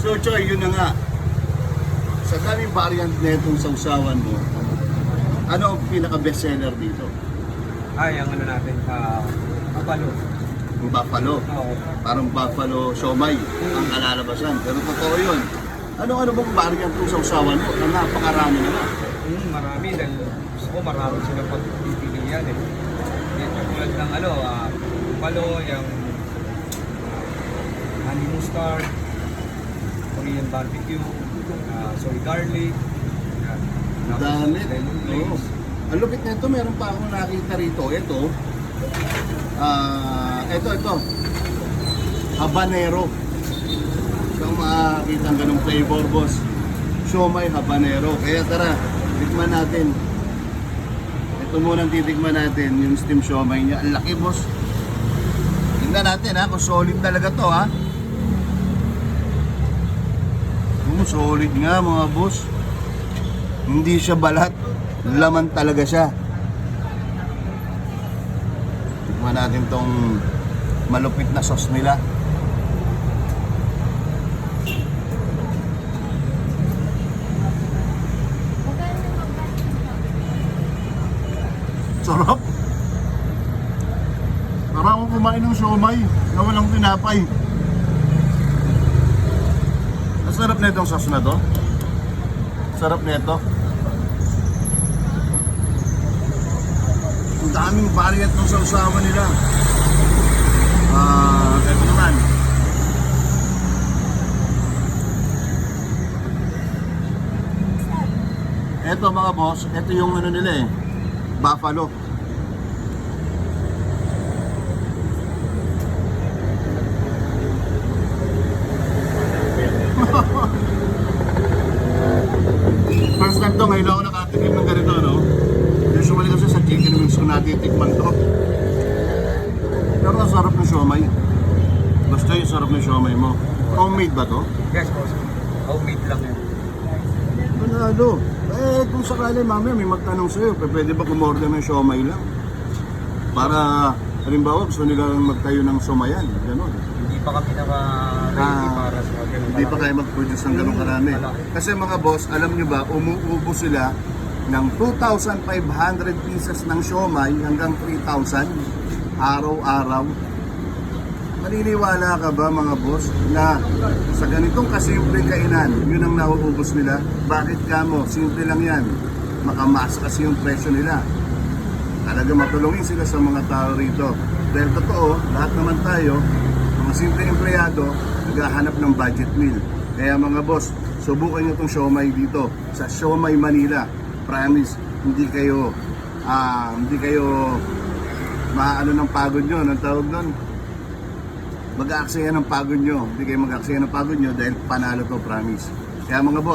So Choy, yun na nga. Sa daming variant na itong sausawan mo, ano ang pinaka-best seller dito? Ay, ang ano natin, kapalo. Yung buffalo. Oo. Parang buffalo siomay ang kalalabasan. Pero totoo yun. Ano bang variant itong sausawan mo? Na napakarami na nga. Marami dahil gusto ko marami silang pagpipilian eh. Yan yung tulad ng kapalo, yung honey mustard, Korean barbecue, soy garlic, yan. Dami. Lemon Oo. glaze. Ang lupit na ito, meron pa akong nakita rito. Ito. Habanero. So makakita ang ganung flavor, boss. Siomay habanero. Kaya tara, tikman natin. Ito muna titikman natin, yung steam siomay niya. Ang laki, boss. Tingnan natin ha, kung solid talaga to ha. Solid nga mga boss. Hindi siya balat. Laman talaga siya. Tikman natin tong malupit na sauce nila. Sarap. Parang akong kumain ng siomay na walang tinapay. Ang sarap na itong sauce na to. Sarap na ito. Ang daming variant ng sausawan nila. Ito naman. Ito mga boss, ito yung ano nila eh. Buffalo. First time to, ngayon ako nakatikim ng ganito, no? Usually kasi sa chicken wings ko natitikman to. Pero ang sarap ng siomay. Basta yung sarap ng siomay mo. Homemade ba to? Yes, boss. Homemade lang yan. Manalo. Kung sakali mamaya may magtanong sa'yo, pwede ba kumorder ng siomay lang? Para, halimbawa, gusto nila magtayo ng somayan. Ganon. Hindi pa kami naka-ready para sa ganun. Hindi pa kayo mag-produce ng ganun karami. Kasi mga boss, alam nyo ba, umuubo sila ng 2,500 pieces ng siomay hanggang 3,000 araw-araw. Maniniwala ka ba mga boss na sa ganitong kasimpleng kainan, yun ang nauubos nila? Bakit kamo? Simple lang yan. Makamasa kasi yung presyo nila. Talaga matulungin sila sa mga tao rito. Dahil totoo, lahat naman tayo, mga simpleng empleyado, naghahanap ng budget meal. Kaya mga boss, subukan nyo itong siomay dito sa Siomay Manila. Promise, hindi kayo maano ng pagod nyo. Anong tawag doon? Mag-aaksaya ng pagod nyo. Hindi kayo mag-aaksaya ng pagod nyo dahil panalo to, promise. Kaya mga boss,